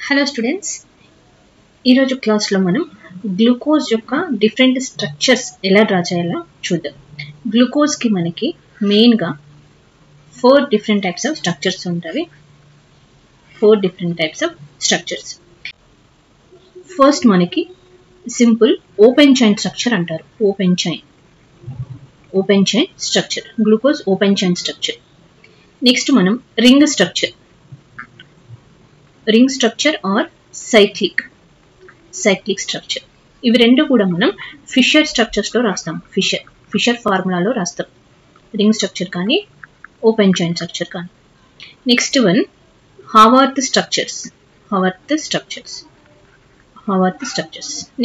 Hello students, ఈరోజు క్లాస్లో మనం గ్లూకోజ్ యొక్క డిఫరెంట్ స్ట్రక్చర్స్ ఎలా డ్రా చేయాలో చూద్దాం. గ్లూకోజ్కి మనకి మెయిన్గా 4 డిఫరెంట్ టైప్స్ ఆఫ్ స్ట్రక్చర్స్ ఉంటాయి. 4 different types of structures. First మనకి సింపుల్ ఓపెన్ చైన్ స్ట్రక్చర్ అంటారు. Open chain structure, glucose open chain structure. Next మనం ring structure or cyclic structure. ఇవి రెండు కూడా మనం ఫిషర్ స్ట్రక్చర్స్లో రాస్తాం. ఫిషర్ ఫార్ములాలో రాస్తాం. రింగ్ స్ట్రక్చర్ కానీ ఓపెన్ చైన్ స్ట్రక్చర్ కానీ. Next one Haworth structures.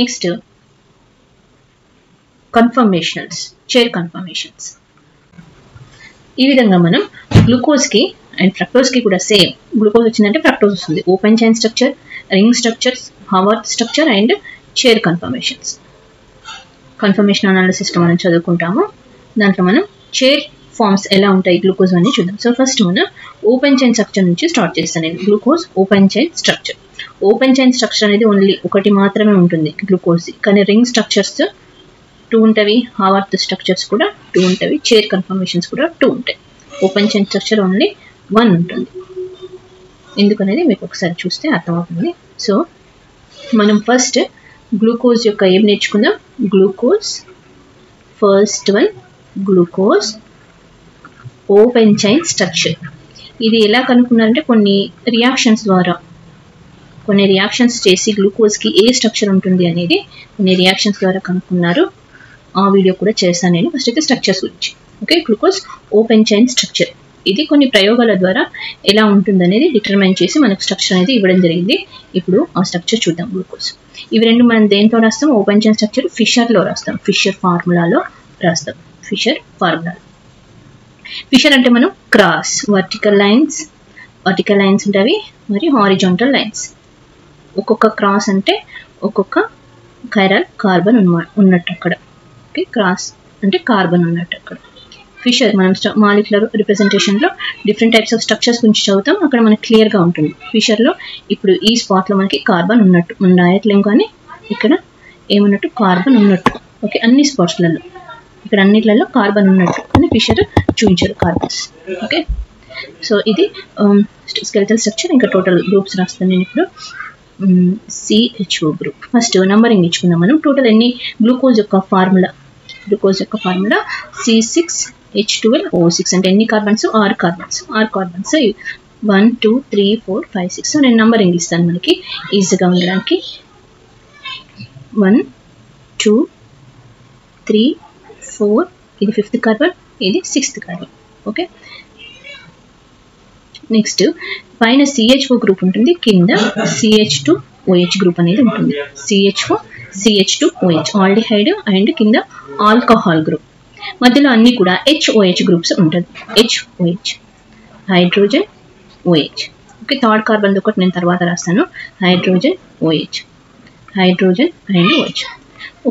Next conformationals, chair conformations. ఈ విధంగా మనం గ్లూకోజ్కి అండ్ ఫ్రక్టోజ్కి కూడా సేమ్. గ్లూకోజ్ వచ్చిందంటే ఫ్రక్టోజ్ వస్తుంది. Open chain structure, ring structures, Haworth structure and chair conformations. Conformation analysis మనం చదువుకుంటాము. దాంట్లో మనం చైర్ ఫార్మ్స్ ఎలా ఉంటాయి గ్లూకోజ్ అని చూద్దాం. సో ఫస్ట్ మనం ఓపెన్ చైన్ స్ట్రక్చర్ నుంచి స్టార్ట్ చేస్తాను నేను. Glucose open chain structure. Open chain structure అనేది ఓన్లీ ఒకటి మాత్రమే ఉంటుంది గ్లూకోజ్. కానీ రింగ్ స్ట్రక్చర్స్ 2 ఉంటవి, హావర్త్ స్ట్రక్చర్స్ కూడా 2 ఉంటవి, చైర్ కన్ఫర్మేషన్స్ కూడా 2 ఉంటాయి. ఓపెన్ చైన్ స్ట్రక్చర్ ఓన్లీ 1 ఉంటుంది. ఎందుకనేది మీకు ఒకసారి చూస్తే అర్థమవుతుంది. సో మనం ఫస్ట్ గ్లూకోజ్ యొక్క ఏం నేర్చుకుందాం. First one glucose open chain structure. ఇది ఎలా కనుక్కున్నారంటే కొన్ని రియాక్షన్స్ చేసి గ్లూకోజ్కి ఏ స్ట్రక్చర్ ఉంటుంది అనేది కొన్ని రియాక్షన్స్ ద్వారా కనుక్కున్నారు. ఆ వీడియో కూడా చేస్తాను నేను. ఫస్ట్ అయితే స్ట్రక్చర్స్ గురించి. Okay, glucose open chain structure. ఇది కొన్ని ప్రయోగాల ద్వారా ఎలా ఉంటుందనేది డిటర్మైన్ చేసి మనకు స్ట్రక్చర్ అనేది ఇవ్వడం జరిగింది. ఇప్పుడు ఆ స్ట్రక్చర్ చూద్దాం. గ్లూకోజ్ ఇవి రెండు మనం దేంతో రాస్తాం? ఓపెన్ చైన్ స్ట్రక్చర్ ఫిషర్లో రాస్తాం. ఫిషర్ ఫార్ములాలో రాస్తాం. ఫిషర్ అంటే మనం క్రాస్ వర్టికల్ లైన్స్ ఉంటాయి, మరియు హారిజాంటల్ లైన్స్. ఒక్కొక్క క్రాస్ అంటే ఒక్కొక్క కైరల్ కార్బన్ ఉన్నట్టు అక్కడ. ఓకే, క్రాస్ అంటే కార్బన్ ఉన్నట్టు అక్కడ. ఫిషర్ మనం మాలిక్యులర్ రిప్రజెంటేషన్లో డిఫరెంట్ టైప్స్ ఆఫ్ స్ట్రక్చర్స్ గురించి చదువుతాం. అక్కడ మనకి క్లియర్గా ఉంటుంది. ఫిషర్లో ఇప్పుడు ఈ స్పాట్లో మనకి కార్బన్ ఉన్నట్టు ఉండట్లేం, కానీ ఇక్కడ ఏమున్నట్టు కార్బన్ ఉన్నట్టు. ఓకే, అన్ని స్పాట్స్లలో ఇక్కడ అన్నిట్లలో కార్బన్ ఉన్నట్టు కానీ ఫిషర్ చూపించారు కార్బన్స్. ఓకే, సో ఇది స్కెలిటల్ స్ట్రక్చర్. ఇంకా టోటల్ గ్రూప్స్ రాస్తాను నేను ఇప్పుడు. CHO group. ఫస్ట్ నంబరింగ్ ఇచ్చుకుందాం మనం. టోటల్ ఎన్ని గ్లూకోజ్ యొక్క ఫార్ములా C6H12O6 అంటే ఎన్ని కార్బన్స్? 6 కార్బన్స్. 1 2 3 4 5 6. సో నేను నంబరింగ్ ఇస్తాను మనకి ఈజీగా ఉండడానికి. 1 2 3 4, ఇది 5th కార్బన్, ఇది 6th కార్బన్. ఓకే, నెక్స్ట్ పైన CHO గ్రూప్ ఉంటుంది, కింద CH2OH గ్రూప్ అనేది ఉంటుంది. CH2OH ఆల్డిహైడ్ అండ్ కింద ఆల్కహాల్ గ్రూప్. మధ్యలో అన్ని కూడా HOH గ్రూప్స్ ఉంటుంది. HOH hydrogen OH. Okay, third carbon ఒకటి నేను తర్వాత రాస్తాను. Hydrogen and OH.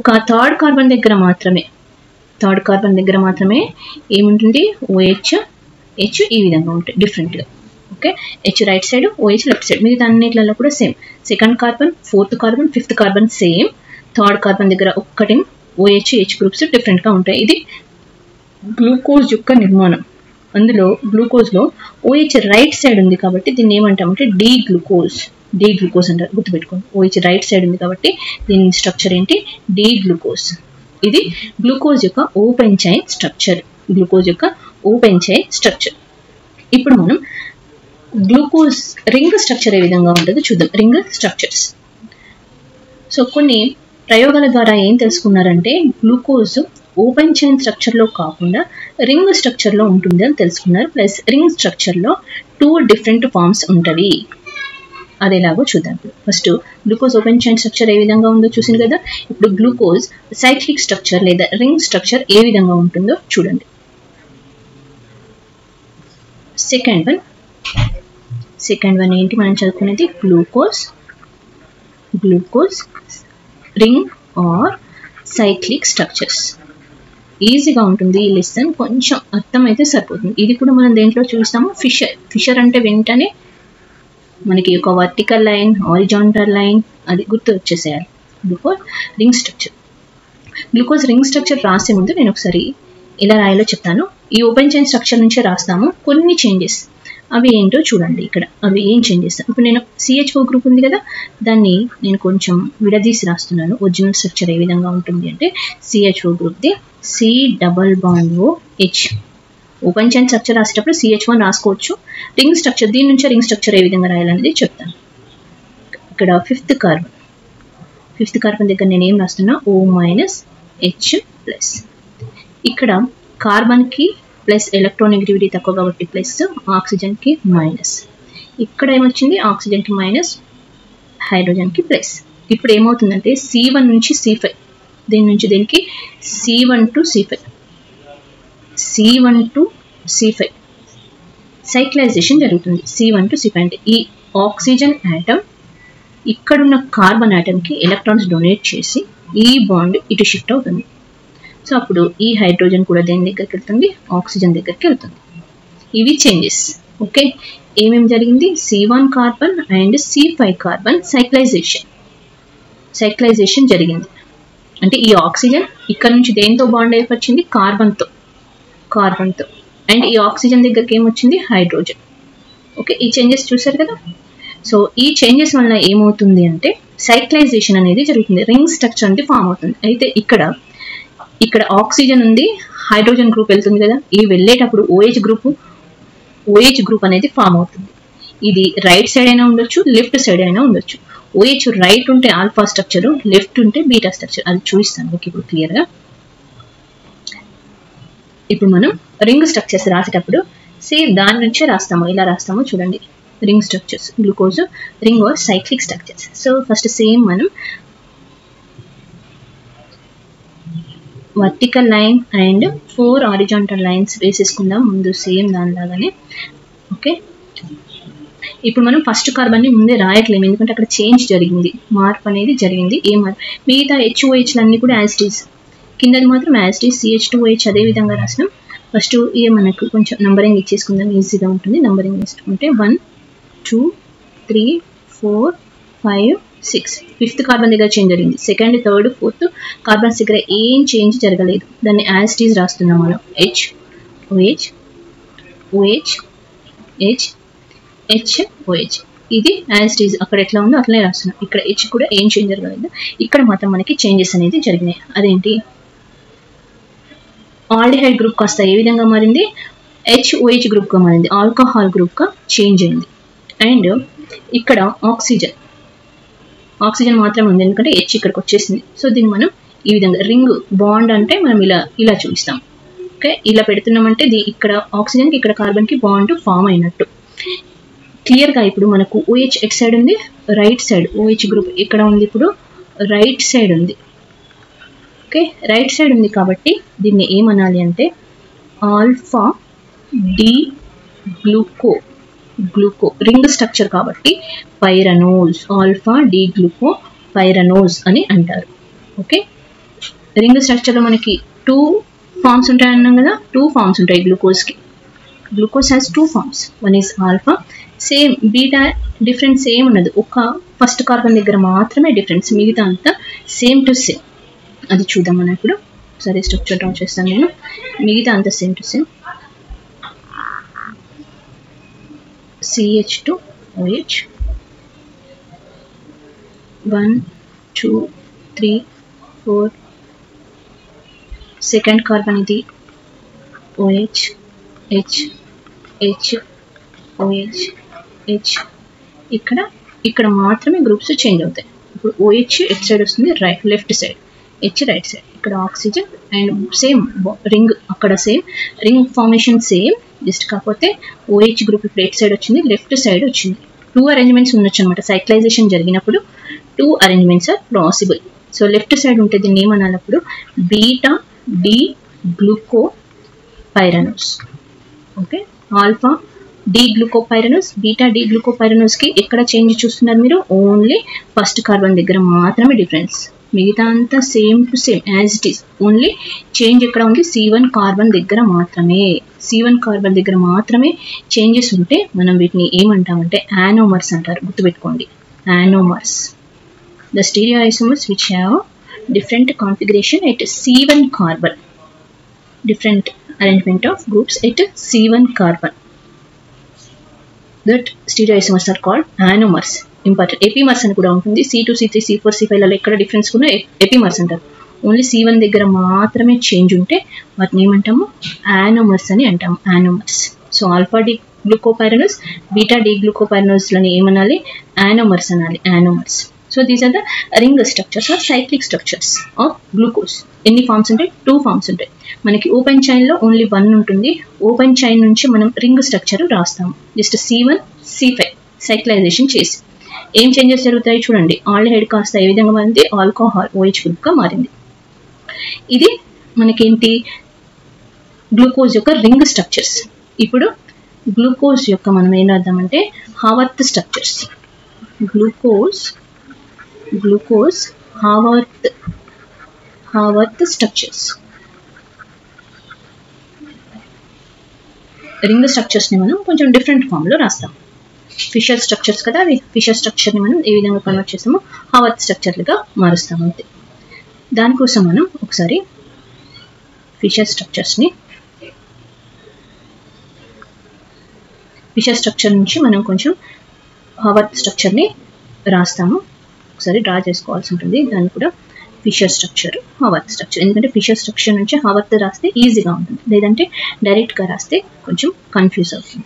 ఒక థర్డ్ కార్బన్ దగ్గర మాత్రమే ఏముంటుంది? OH, H ఈ విధంగా ఉంటాయి డిఫరెంట్గా. Okay, H right side, OH left side. మిగతా అన్నిట్లలో కూడా same. 2nd carbon, 4th carbon, 5th carbon same. Third carbon దగ్గర ఒక్కటి OH, H గ్రూప్స్ డిఫరెంట్గా ఉంటాయి. ఇది గ్లూకోజ్ యొక్క నిర్మాణం. అందులో గ్లూకోజ్లో OH రైట్ సైడ్ ఉంది కాబట్టి దీన్ని ఏమంటామంటే డీ గ్లూకోజ్ అంటారు. గుర్తుపెట్టుకోండి, OH రైట్ సైడ్ ఉంది కాబట్టి దీని స్ట్రక్చర్ ఏంటి? D glucose. ఇది గ్లూకోజ్ యొక్క ఓపెన్ చైన్ స్ట్రక్చర్. ఇప్పుడు మనం గ్లూకోజ్ రింగ్ స్ట్రక్చర్ ఏ విధంగా ఉంటుందో చూద్దాం. Ring structures. సో కొన్ని ప్రయోగాల ద్వారా ఏం తెలుసుకున్నారంటే గ్లూకోజ్ ఓపెన్ చైన్ స్ట్రక్చర్లో కాకుండా రింగ్ స్ట్రక్చర్లో ఉంటుంది అని తెలుసుకున్నారు. ప్లస్ రింగ్ స్ట్రక్చర్లో 2 డిఫరెంట్ ఫార్మ్స్ ఉంటుంది. అది ఎలాగో చూద్దాం. First glucose open chain structure ఏ విధంగా ఉందో చూసింది కదా. ఇప్పుడు గ్లూకోజ్ సైక్లిక్ స్ట్రక్చర్ లేదా రింగ్ స్ట్రక్చర్ ఏ విధంగా ఉంటుందో చూడండి. సెకండ్ వన్ ఏంటి మనం చదువుకునేది? Glucose ring or cyclic structures. ఈజీగా ఉంటుంది ఈ లెసన్, కొంచెం అర్థమైతే సరిపోతుంది. ఇది కూడా మనం దేంట్లో చూస్తాము? ఫిషర్ అంటే వెంటనే మనకి ఒక వర్టికల్ లైన్, హారిజాంటల్ లైన్ అది గుర్తు వచ్చేసేయాలి. Glucose ring structure. Glucose ring structure రాసే ముందు నేను ఒకసారి ఎలా రాయాలో చెప్తాను. ఈ ఓపెన్ చైన్ స్ట్రక్చర్ నుంచే రాస్తాము. కొన్ని చేంజెస్ అవి ఏంటో చూడండి. ఇక్కడ అవి ఏం చేంజెస్, ఇప్పుడు నేను CH4 గ్రూప్ ఉంది కదా, దాన్ని నేను కొంచెం విడదీసి రాస్తున్నాను. ఒరిజినల్ స్ట్రక్చర్ ఏ విధంగా ఉంటుంది అంటే CH4 గ్రూప్ది C+OH. Open chain structure రాసేటప్పుడు CH1 రాసుకోవచ్చు. రింగ్ స్ట్రక్చర్, దీని నుంచే రింగ్ స్ట్రక్చర్ ఏ విధంగా రాయాలనేది చెప్తాను. ఇక్కడ ఫిఫ్త్ కార్బన్ దగ్గర నేను ఏం రాస్తున్నా, O-H+. ఇక్కడ కార్బన్కి ప్లస్ ఎలక్ట్రోనెగటివిటీ తక్కువ కాబట్టి ప్లస్, ఆక్సిజన్కి మైనస్. ఇక్కడ ఏమొచ్చింది, ఆక్సిజన్కి మైనస్, హైడ్రోజన్కి ప్లస్. ఇప్పుడు ఏమవుతుందంటే C1 నుంచి C5, దీని నుంచి దీనికి C1 to C5 సైక్లైజేషన్ జరుగుతుంది. C1 to C5 అంటే ఈ ఆక్సిజన్ ఆటమ్ ఇక్కడున్న కార్బన్ ఆటమ్కి ఎలక్ట్రాన్స్ డొనేట్ చేసి ఈ బాండ్ ఇటు షిఫ్ట్ అవుతుంది. సో అప్పుడు ఈ హైడ్రోజన్ కూడా దేని దగ్గరికి వెళ్తుంది, ఆక్సిజన్ దగ్గరికి వెళ్తుంది. ఇవి చేంజెస్. ఓకే, ఏమేమి జరిగింది, C1 carbon and C5 carbon cyclisation జరిగింది. అంటే ఈ ఆక్సిజన్ ఇక్కడ నుంచి దేంతో బాండ్ ఏర్పరిచింది, కార్బన్తో. అండ్ ఈ ఆక్సిజన్ దగ్గరికి ఏమొచ్చింది, హైడ్రోజన్. ఓకే, ఈ చేంజెస్ చూసారు కదా. సో ఈ చేంజెస్ వల్ల ఏమవుతుంది అంటే సైక్లైజేషన్ అనేది జరుగుతుంది, రింగ్ స్ట్రక్చర్ అనేది ఫామ్ అవుతుంది. అయితే ఇక్కడ ఆక్సిజన్ ఉంది, హైడ్రోజన్ గ్రూప్ వెళ్తుంది కదా, ఈ వెళ్ళేటప్పుడు OH గ్రూప్ అనేది ఫామ్ అవుతుంది. ఇది రైట్ సైడ్ అయినా ఉండొచ్చు, లెఫ్ట్ సైడ్ అయినా ఉండొచ్చు. OH రైట్ ఉంటే ఆల్ఫా స్ట్రక్చర్, లెఫ్ట్ ఉంటే బీటా స్ట్రక్చర్. అది చూపిస్తాను మీకు ఇప్పుడు క్లియర్గా. ఇప్పుడు మనం రింగ్ స్ట్రక్చర్స్ రాసేటప్పుడు సేమ్ దాని నుంచే రాస్తాము. ఇలా రాస్తాము చూడండి, ring structures, glucose ring or cyclic structures. So first same మనం vertical line and 4 horizontal lines వేసేసుకుందాం ముందు, సేమ్ దానిలాగానే. ఓకే, ఇప్పుడు మనం ఫస్ట్ కార్బన్ని ముందే రాయట్లేము, ఎందుకంటే అక్కడ చేంజ్ జరిగింది, మార్పు అనేది జరిగింది. ఏ మార్పు, మిగతా HOHలన్నీ కూడా యాజిటీస్, కిందది మాత్రం యాజిటీస్ CH2OH అదే విధంగా రాసినాం. ఫస్ట్ మనకు కొంచెం నంబరింగ్ ఇచ్చేసుకుందాం, ఈజీగా ఉంటుంది. నంబరింగ్ వేసుకుంటే 1 2 3 4 5 6. ఫిఫ్త్ కార్బన్ దగ్గర చేంజ్ జరిగింది, సెకండ్ థర్డ్ ఫోర్త్ కార్బన్స్ దగ్గర ఏం చేంజ్ జరగలేదు. దాన్ని యాజిటీస్ రాస్తున్నాం మనం, HOH. ఇది యాజిటీస్ అక్కడ ఎట్లా ఉందో అట్లనే రాస్తున్నాం. ఇక్కడ H కూడా ఏం చేంజ్ జరగలేదు, ఇక్కడ మాత్రం మనకి చేంజెస్ అనేది జరిగినాయి. అదేంటి, ఆల్డిహైడ్ గ్రూప్ కాస్త ఏ విధంగా మారింది, HOH గ్రూప్గా మారింది, ఆల్కహాల్ గ్రూప్గా చేంజ్ అయింది. అండ్ ఇక్కడ ఆక్సిజన్ మాత్రం ఉంది, ఎందుకంటే H ఇక్కడికి వచ్చేసింది. సో దీన్ని మనం ఈ విధంగా రింగ్ బాండ్ అంటే మనం ఇలా చూపిస్తాం. ఓకే, ఇలా పెడుతున్నామంటే ఇక్కడ ఆక్సిజన్కి ఇక్కడ కార్బన్కి బాండ్ ఫామ్ అయినట్టు. క్లియర్గా ఇప్పుడు మనకు OH ఎట్ సైడ్ ఉంది, రైట్ సైడ్. OH గ్రూప్ ఇక్కడ ఉంది, ఇప్పుడు రైట్ సైడ్ ఉంది. ఓకే, రైట్ సైడ్ ఉంది కాబట్టి దీన్ని ఏమనాలి అంటే ఆల్ఫా డి గ్లూకో రింగ్ స్ట్రక్చర్ కాబట్టి పైరనోస్, ఆల్ఫా డి గ్లూకో పైరనోస్ అని అంటారు. ఓకే, రింగ్ స్ట్రక్చర్లో మనకి 2 ఫార్మ్స్ ఉంటాయి అన్నాం కదా, 2 ఫార్మ్స్ ఉంటాయి గ్లూకోజ్కి. Glucose has 2 forms, one is alpha, same beta difference ఏం ఉండదు, ఒక ఫస్ట్ కార్బన్ దగ్గర మాత్రమే డిఫరెన్స్, మిగతా అంతా సేమ్ టు సేమ్. అది చూద్దాం మనం ఇప్పుడు. సరే, స్ట్రక్చర్ డ్రా చేస్తాను నేను, మిగతా అంతా same to same. CH2OH 1 2 3 4. Second carbon ఇది OH H OH H. ఇక్కడ మాత్రమే గ్రూప్స్ చేంజ్ అవుతాయి. ఇప్పుడు OH ఎట్ సైడ్ వస్తుంది, left side, H right side. ఇక్కడ ఆక్సిజన్ అండ్ సేమ్ రింగ్, అక్కడ same ring formation same, just కాకపోతే OH గ్రూప్ ఇప్పుడు ఎట్ సైడ్ వచ్చింది, లెఫ్ట్ సైడ్ వచ్చింది. 2 అరేంజ్మెంట్స్ ఉండొచ్చు అనమాట. సైక్లైజేషన్ జరిగినప్పుడు 2 arrangements are possible. So left side ఉంటే దీన్ని ఏమనాలప్పుడు beta D glucopyranose. Okay, alpha D glucopyranose, beta D glucopyranose కి ఎక్కడ చేంజ్ చూస్తున్నారు మీరు, ఓన్లీ ఫస్ట్ కార్బన్ దగ్గర మాత్రమే డిఫరెన్స్. మిగతా అంతా same to same as it is. Only change ఎక్కడ ఉంది, C1 కార్బన్ దగ్గర మాత్రమే. C1 కార్బన్ దగ్గర మాత్రమే చేంజెస్ ఉంటే మనం వీటిని ఏమంటామంటే యానోమర్స్ అంటారు. గుర్తుపెట్టుకోండి, anomers. The stereoisomers which have different configuration at C1 carbon, different arrangement of groups at C1 carbon, that stereoisomers are called anomers. Important. Epimers అని కూడా ఉంటుంది. C2, C3, C4, C5 లలో ఎక్కడ డిఫరెన్స్ కూడా ఎపిమర్స్ అంటారు. Only C1 దగ్గర మాత్రమే change ఉంటే వాటిని ఏమంటాము, యానోమర్స్ అని అంటాము. Anomers. So alpha D glucopyranose, beta D glucopyranose లని ఏమనాలి, యానోమర్స్ అనాలి. Anomers. So these are the ring structures or cyclic structures of glucose. ఎన్ని ఫార్మ్స్ ఉంటాయి, 2 ఫార్మ్స్ ఉంటాయి. మనకి ఓపెన్ చైన్ లో ఓన్లీ 1 ఉంటుంది. ఓపెన్ చైన్ నుంచి మనం రింగ్ స్ట్రక్చర్ రాస్తాము. జస్ట్ C1 C5 సైక్లైజేషన్ చేసి ఏం చేంజెస్ జరుగుతాయి చూడండి. ఆల్డిహైడ్ కాస్త ఏ విధంగా మారింది, ఆల్కహాల్ OH గ్రూప్ గా మారింది. ఇది మనకేంటి, గ్లూకోజ్ యొక్క రింగ్ స్ట్రక్చర్స్. ఇప్పుడు గ్లూకోజ్ యొక్క మనం ఏం రాద్దామంటే Haworth structures. Glucose Haworth structures. Ring structures ని మనం కొంచెం డిఫరెంట్ ఫామ్ లో రాస్తాం. ఫిషర్ స్ట్రక్చర్స్ కదా అవి. ఫిషర్ స్ట్రక్చర్ ని మనం ఏ విధంగా కన్వర్ట్ చేస్తామో హావర్త్ స్ట్రక్చర్లుగా మారుస్తాం అంతే. దానికోసం మనం ఒకసారి ఫిషర్ స్ట్రక్చర్ నుంచి మనం కొంచెం హావర్త్ స్ట్రక్చర్ ని రాస్తాము. ఒకసారి డ్రా చేసుకోవాల్సి ఉంటుంది. దాన్ని కూడా ఫిషర్ స్ట్రక్చర్, హావర్త్ స్ట్రక్చర్. ఎందుకంటే ఫిషర్ స్ట్రక్చర్ నుంచి హావర్త్ రాస్తే ఈజీగా ఉంటుంది, లేదంటే డైరెక్ట్గా రాస్తే కొంచెం కన్ఫ్యూజ్ అవుతుంది.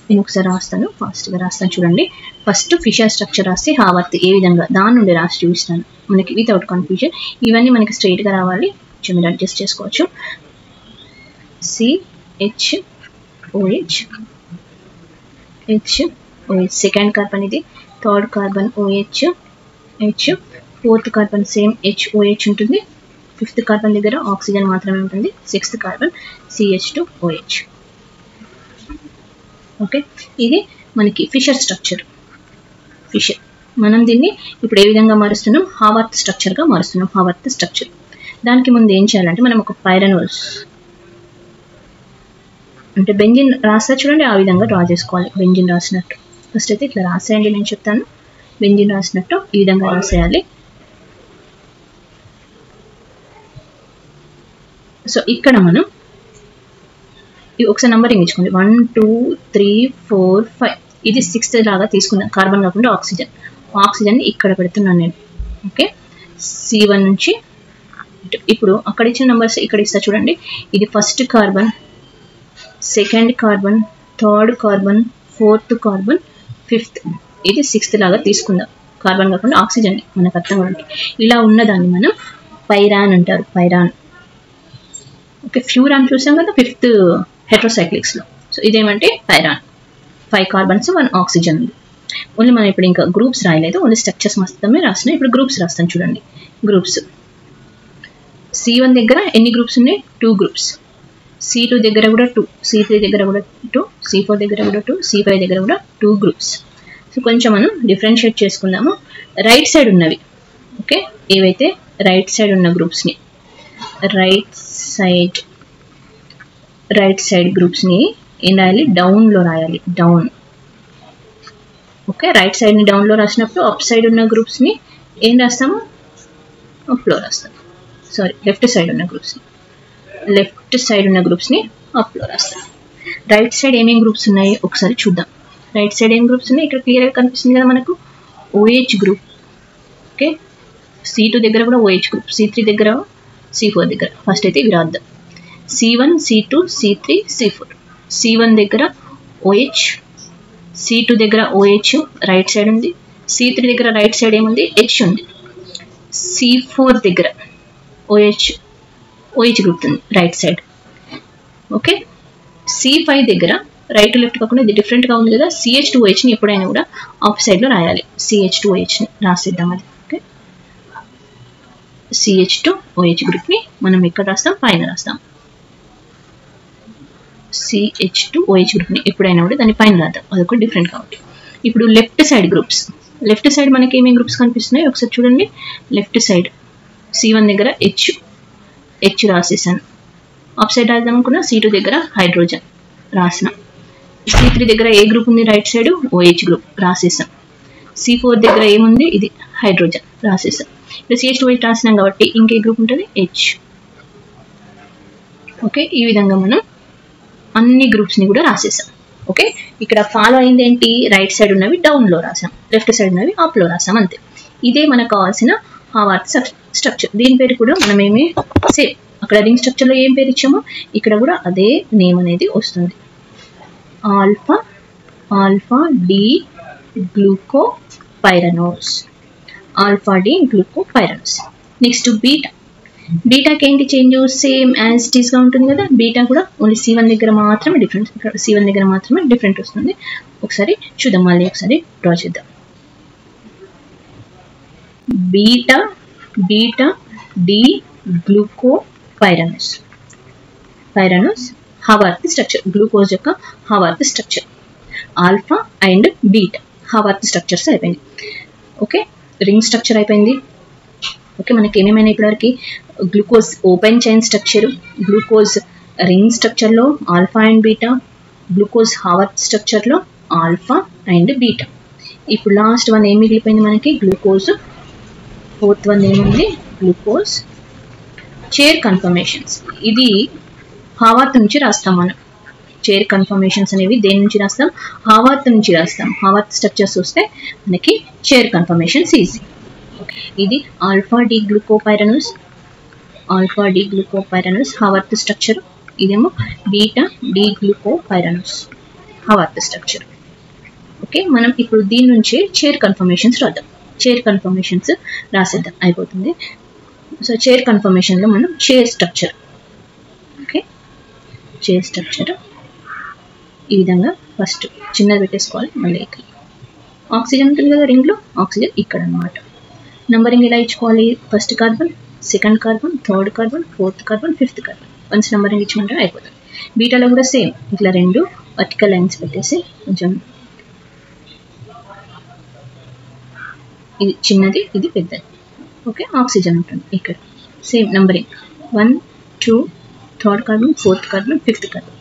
నేను ఒకసారి రాస్తాను, ఫాస్ట్గా రాస్తాను చూడండి. ఫస్ట్ ఫిషర్ స్ట్రక్చర్ రాస్తే హావర్త్ ఏ విధంగా దాని నుండి రాసి చూపిస్తాను మనకి వితౌట్ కన్ఫ్యూజన్. ఇవన్నీ మనకి స్ట్రైట్గా రావాలి, కొంచెం మీరు అడ్జస్ట్ చేసుకోవచ్చు. CHOH సెకండ్ కార్బన్, ఇది third carbon OH, fourth carbon same HOH ఉంటుంది. ఫిఫ్త్ కార్బన్ దగ్గర ఆక్సిజన్ మాత్రమే ఉంటుంది. Sixth carbon CH2OH. ఓకే, ఇది మనకి ఫిషర్ స్ట్రక్చర్. మనం దీన్ని ఇప్పుడు ఏ విధంగా మారుస్తున్నాం, హావర్త్ స్ట్రక్చర్గా మారుస్తున్నాం. హావర్త్ స్ట్రక్చర్. దానికి ముందు ఏం చేయాలంటే మనం ఒక పైరనోస్ అంటే బెంజిన్ రాస్తా చూడండి, ఆ విధంగా డ్రా చేసుకోవాలి. బెంజిన్ రాసినట్టు ఫస్ట్ అయితే ఇట్లా రాసేయండి, నేను చెప్తాను. బెంజిన్ రాసినట్టు ఈ విధంగా రాసేయాలి. సో ఇక్కడ మనం ఒకసారి నంబరింగ్ ఇచ్చుకోండి. 1 2 3 4 5. ఇది 6th లాగా తీసుకున్నాను. కార్బన్ కాకుండా ఆక్సిజన్ ఇక్కడ పెడుతున్నాను నేను. ఓకే, C1 నుంచి ఇప్పుడు అక్కడ ఇచ్చిన నెంబర్స్ ఇక్కడ ఇస్తా చూడండి. ఇది first carbon, second carbon, third carbon, fourth carbon, fifth. ఇది 6th లాగా తీసుకుందాం. కార్బన్ కాకుండా ఆక్సిజన్ మనకు అర్థం కావాలి. ఇలా ఉన్నదాన్ని మనం పైరాన్ అంటారు. పైరాన్. ఓకే, ఫ్యూరాన్ చూసాం కదా 5th హెట్రోసైక్లిక్స్లో. సో ఇదేమంటే పైరాన్. 5 కార్బన్స్ 1 ఆక్సిజన్ ఉంది. ఓన్లీ మనం ఇప్పుడు ఇంకా గ్రూప్స్ రాయలేదు, ఓన్లీ స్ట్రక్చర్స్ మాత్రమే రాసినాయి. ఇప్పుడు గ్రూప్స్ రాస్తాను చూడండి. గ్రూప్స్ C1 దగ్గర ఎన్ని గ్రూప్స్ ఉన్నాయి, 2 గ్రూప్స్. C2 దగ్గర కూడా 2, C3 దగ్గర కూడా 2, C4 దగ్గర కూడా 2, C5 దగ్గర కూడా 2 గ్రూప్స్. సో కొంచెం మనం డిఫరెన్షియేట్ చేసుకుందాము. రైట్ సైడ్ ఉన్నవి, ఓకే, ఏవైతే రైట్ సైడ్ ఉన్న గ్రూప్స్ని, రైట్ సైడ్ గ్రూప్స్ని ఏం రాయాలి, డౌన్లో రాయాలి. డౌన్. ఓకే, రైట్ సైడ్ని డౌన్లో రాసినప్పుడు అప్ సైడ్ ఉన్న గ్రూప్స్ని ఏం రాస్తాము, అప్లో రాస్తాము. సారీ, లెఫ్ట్ సైడ్ ఉన్న గ్రూప్స్ని అప్లో రాస్తాం. రైట్ సైడ్ ఏమేమి గ్రూప్స్ ఉన్నాయి ఒకసారి చూద్దాం. రైట్ సైడ్ ఏం గ్రూప్స్ ఉన్నాయి ఇక్కడ క్లియర్గా కనిపిస్తుంది కదా మనకు. OH group. ఓకే, C2 దగ్గర కూడా OH గ్రూప్, C3 దగ్గర, C4 దగ్గర. ఫస్ట్ అయితే ఇవి రాద్దాం. C1 C2 C3 C4. C1 దగ్గర OH, C2 దగ్గర OH రైట్ సైడ్ ఉంది. C3 దగ్గర రైట్ సైడ్ ఏముంది, H ఉంది. C4 దగ్గర OH గ్రూప్ ఉంది రైట్ సైడ్. ఓకే, C5 దగ్గర రైట్ లెఫ్ట్ కాకుండా ఇది డిఫరెంట్గా ఉంది కదా, CH2OHని ఎప్పుడైనా కూడా ఆఫ్ సైడ్లో రాయాలి. CH2OHని రాసిద్దాం అది. ఓకే, CH2OH గ్రూప్ని మనం ఎక్కడ రాస్తాం, పైన రాస్తాం. CH2OH గ్రూప్ని ఎప్పుడైనా కూడా దాని పైన రాద్దాం, అది ఒక డిఫరెంట్ కాబట్టి. ఇప్పుడు left side groups, left side మనకి ఏమేమి గ్రూప్స్ కనిపిస్తున్నాయి ఒకసారి చూడండి. లెఫ్ట్ సైడ్ C1 దగ్గర హెచ్ రాసేసాను. అప్ సైడ్ రాద్దాం అనుకున్నా C2 దగ్గర హైడ్రోజన్ రాసిన. C3 దగ్గర ఏ గ్రూప్ ఉంది రైట్ సైడ్, OH గ్రూప్ రాసేసాం. C4 దగ్గర ఏముంది, ఇది హైడ్రోజన్ రాసేసాం. ఇప్పుడు CH2H రాసినాం కాబట్టి ఇంకే గ్రూప్ ఉంటుంది, H. ఓకే, ఈ విధంగా మనం అన్ని గ్రూప్స్ని కూడా రాసేసాం. ఓకే, ఇక్కడ ఫాలో అయింది ఏంటి, రైట్ సైడ్ ఉన్నవి డౌన్లో రాసాం, లెఫ్ట్ సైడ్ ఉన్నవి అప్లో రాసాం, అంతే. ఇదే మనకు కావాల్సిన హావార్త్ స్ట్రక్చర్. దీని పేరు కూడా మనం ఏమి సేమ్ అక్కడ రింగ్ స్ట్రక్చర్లో ఏం పేరు ఇచ్చామో ఇక్కడ కూడా అదే నేమ్ అనేది వస్తుంది. Alpha D glucopyranose, alpha D glucopyranose. Next బీటాకి ఏంటి చేంజ్, సేమ్ యాజ్ ఇట్ ఈస్గా ఉంటుంది కదా. బీటా కూడా ఓన్లీ C1 దగ్గర మాత్రమే డిఫరెంట్, C1 దగ్గర మాత్రమే డిఫరెంట్ వస్తుంది. ఒకసారి చూద్దాం, మళ్ళీ ఒకసారి డ్రా చేద్దాం. Beta D glucopyranose, Haworth structure, glucose యొక్క Haworth structure. Alpha and beta Haworth structures అయిపోయింది. ఓకే, రింగ్ స్ట్రక్చర్ అయిపోయింది. ఓకే, మనకి ఏమేమైనా ఇప్పటివరకు glucose open chain structure, glucose ring స్ట్రక్చర్లో alpha and beta, glucose Haworth స్ట్రక్చర్లో ఆల్ఫా అండ్ బీటా. ఇప్పుడు last one ఏం మిగిలిపోయింది మనకి, గ్లూకోజ్. ఫోర్త్ వన్ ఏముంది, గ్లూకోజ్ చైర్ కన్ఫర్మేషన్స్. ఇది హావార్త్ నుంచి రాస్తాం మనం. చైర్ కన్ఫర్మేషన్స్ అనేవి దేని నుంచి రాస్తాం, హావార్త్ నుంచి రాస్తాం. హావార్త్ స్ట్రక్చర్స్ వస్తే మనకి చైర్ కన్ఫర్మేషన్స్ ఈజీ. ఇది alpha D glucopyranose Haworth structure. ఇదేమో beta D glucopyranose Haworth structure. Okay, మనం ఇప్పుడు దీని నుంచి చైర్ కన్ఫర్మేషన్స్ రాద్దాం. చైర్ కన్ఫర్మేషన్స్ రాసేద్దాం, అయిపోతుంది. సో చైర్ కన్ఫర్మేషన్లో మనం chair structure, okay, chair structure ఈ విధంగా ఫస్ట్ చిన్నది పెట్టేసుకోవాలి. మళ్ళీ ఇక్కడ ఆక్సిజన్ ఉంటుంది కదా రింగ్లో, ఆక్సిజన్ ఇక్కడ అన్నమాట. నంబరింగ్ ఎలా ఇచ్చుకోవాలి, first carbon, second carbon, third carbon, fourth carbon, fifth carbon, once numbering ఇచ్చుకుంటే అయిపోతుంది. బీటాలో కూడా సేమ్ ఇట్లా 2 వర్టికల్ లైన్స్ పెట్టేసి కొంచెం ఇది చిన్నది, ఇది పెద్దది. ఓకే, ఆక్సిజన్ ఉంటుంది ఇక్కడ same numbering 1, 2, third carbon, fourth carbon, fifth carbon.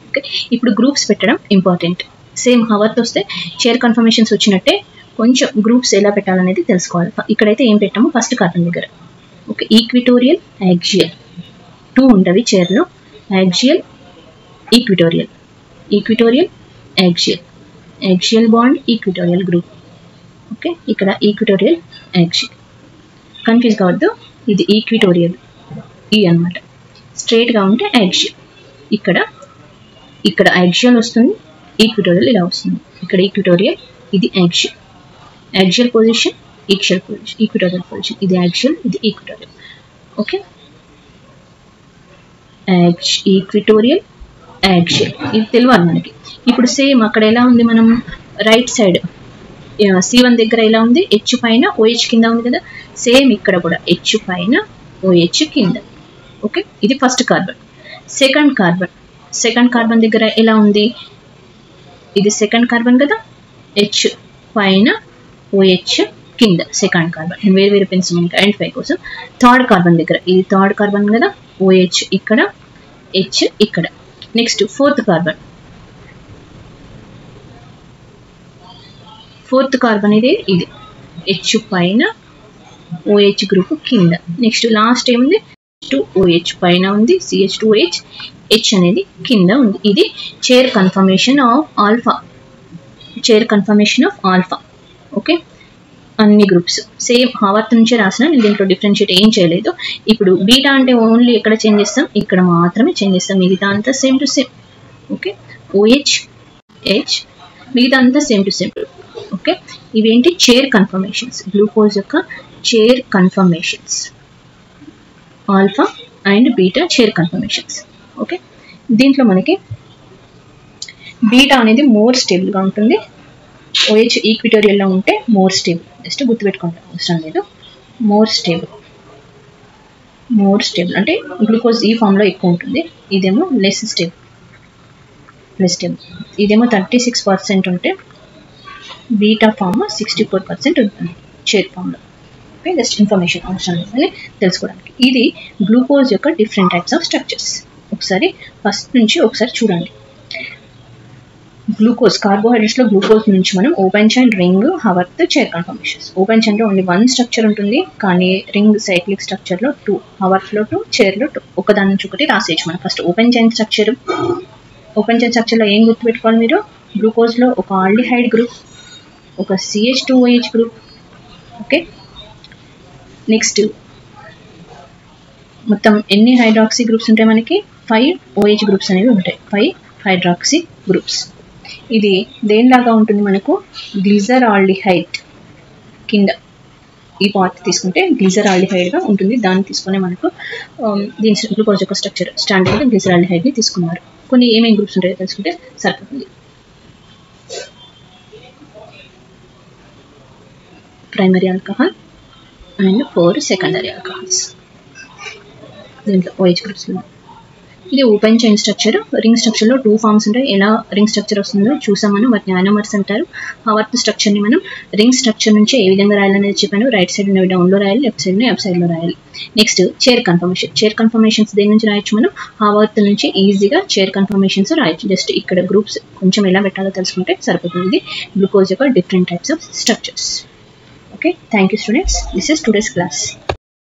Okay, ఇప్పుడు గ్రూప్స్ పెట్టడం ఇంపార్టెంట్. సేమ్ హావార్త్ వస్తే చైర్ కన్ఫర్మేషన్స్ వచ్చినట్టే కొంచెం గ్రూప్స్ ఎలా పెట్టాలనేది తెలుసుకోవాలి. ఇక్కడైతే ఏం పెట్టామో ఫస్ట్ కార్బన్ దగ్గర, ఓకే, ఈక్విటోరియల్, యాక్సియల్ 2 ఉండవి చైర్లో, axial, equatorial, axial bond, equatorial group. Okay, ఇక్కడ ఈక్విటోరియల్, యాక్సియల్ కన్ఫ్యూజ్ కావద్దు. ఇది ఈక్విటోరియల్ ఈ అన్నమాట, స్ట్రైట్గా ఉంటే యాక్సియల్. ఇక్కడ యాక్సియల్ వస్తుంది, ఈక్విటోరియల్ ఇలా వస్తుంది. ఇక్కడ ఈక్విటోరియల్, ఇది యాక్సియల్ పొజిషన్, ఈక్విటోరియల్ పొజిషన్. ఇది యాక్సియల్, ఇది ఈక్విటోరియల్. ఓకే, ఈక్విటోరియల్, యాక్సియల్ ఇది తెలియాలి మనకి. ఇప్పుడు సేమ్ అక్కడ ఎలా ఉంది, మనం రైట్ సైడ్ C1 దగ్గర ఎలా ఉంది, H పైన OH కింద ఉంది కదా. సేమ్ ఇక్కడ కూడా H పైన OH కింద. ఓకే, ఇది ఫస్ట్ కార్బన్. సెకండ్ కార్బన్ దగ్గర ఎలా ఉంది, ఇది సెకండ్ కార్బన్ కదా, H పైన OH కింద సెకండ్ కార్బన్. నేను వేరు పెన్స్ మనకి ఐడెంటిఫై కోసం. థర్డ్ కార్బన్ దగ్గర, ఇది థర్డ్ కార్బన్ కదా, OH ఇక్కడ, H ఇక్కడ. నెక్స్ట్ ఫోర్త్ కార్బన్ ఇది H పైన OH గ్రూప్ కింద. నెక్స్ట్ లాస్ట్ ఏముంది, OH పైన ఉంది, CH2H, H అనేది కింద ఉంది. ఇది chair confirmation of alpha. Okay, అన్ని గ్రూప్స్ సేమ్ హావార్త్ నుంచే రాసిన, నేను దీంట్లో డిఫరెన్షియేట్ ఏం చేయలేదు. ఇప్పుడు బీటా అంటే ఓన్లీ ఎక్కడ చేంజ్ చేస్తాం, ఇక్కడ మాత్రమే చేంజ్ చేస్తాం, మిగతా అంతా same to same. Okay, OH, H మిగతా అంతా సేమ్ టు సేమ్. ఓకే, ఇవేంటి చైర్ కన్ఫర్మేషన్స్, గ్లూకోజ్ యొక్క chair confirmations, alpha and beta chair confirmations. Okay, దీంట్లో మనకి బీటా అనేది మోర్ స్టేబుల్గా ఉంటుంది, OH ఈక్విటోరియల్లో ఉంటే మోర్ స్టేబుల్. జస్ట్ గుర్తుపెట్టుకుంటాం, అవసరం లేదు. మోర్ స్టేబుల్ అంటే గ్లూకోజ్ ఈ ఫామ్లో ఎక్కువ ఉంటుంది, ఇదేమో లెస్ స్టేబుల్. ఇదేమో 36% ఉంటే బీటా ఫామ్ 64% ఉంటుంది చైర్ ఫామ్లో. ఓకే, జస్ట్ ఇన్ఫర్మేషన్ అవసరం లేదని తెలుసుకోవడానికి. ఇది గ్లూకోజ్ యొక్క డిఫరెంట్ టైప్స్ ఆఫ్ స్ట్రక్చర్స్. ఒకసారి ఫస్ట్ నుంచి ఒకసారి చూడండి. గ్లూకోజ్, కార్బోహైడ్రేట్స్లో గ్లూకోజ్ నుంచి మనం open chain, ring, Haworth, chair conformations. Open చైన్లో ఓన్లీ 1 స్ట్రక్చర్ ఉంటుంది, కానీ రింగ్ సైక్లిక్ స్ట్రక్చర్లో 2, హవర్త్లో 2, చైర్లో 2. ఒకదాని నుంచి ఒకటి రాసేయచ్చు మనం. First open chain structure. Open chain స్ట్రక్చర్లో ఏం గుర్తుపెట్టుకోవాలి మీరు? గ్లూకోజ్లో ఒక ఆల్డిహైడ్ గ్రూప్, ఒక CH2OH గ్రూప్. ఓకే, నెక్స్ట్ మొత్తం ఎన్ని హైడ్రాక్సీ గ్రూప్స్ ఉంటాయి మనకి? 5 OH గ్రూప్స్ అనేవి ఉంటాయి, 5 హైడ్రాక్సీ గ్రూప్స్. ఇది దేనిలాగా ఉంటుంది మనకు? గ్లిజరాల్డిహైడ్ కింద ఈ పార్ట్ తీసుకుంటే గ్లిజరాల్డిహైడ్గా ఉంటుంది. దాన్ని తీసుకునే మనకు దీని గ్లూకోజ్ యొక్క స్ట్రక్చర్ స్టాండర్డ్గా గ్లిజరాల్డిహైడ్ని తీసుకున్నారు. కొన్ని ఏమేమి గ్రూప్స్ ఉంటాయో తెలుసుకుంటే సరిపోతుంది. Primary alcohol and 4 secondary alcohols దీంట్లో OH గ్రూప్స్లో. ఇది ఓపెన్ చైన్ స్ట్రక్చర్. రింగ్ స్ట్రక్చర్లో 2 ఫార్మ్స్ ఉంటాయి. ఎలా రింగ్ స్ట్రక్చర్ వస్తుందో చూసాం మనం, వాటిని యానోమర్స్ అంటారు. హవర్త్ స్ట్రక్చర్ని మనం రింగ్ స్ట్రక్చర్ నుంచి ఏ విధంగా రాయాలనేది చెప్పాను. రైట్ సైడ్ ఉన్నవి డౌన్లో రాయాలి, లెఫ్ట్ సైడ్ని అప్ సైడ్లో రాయాలి. Next chair confirmation. Chair confirmations దేని నుంచి రాయొచ్చు మనం? హవర్త్ నుంచి ఈజీగా చైర్ కన్ఫర్మేషన్స్ రాయొచ్చు. జస్ట్ ఇక్కడ గ్రూప్స్ కొంచెం ఎలా పెట్టాలో తెలుసుకుంటే సరిపోతుంది. ఇది గ్లూకోజ్ యొక్క different types of structures. Okay, thank you students. This is today's class.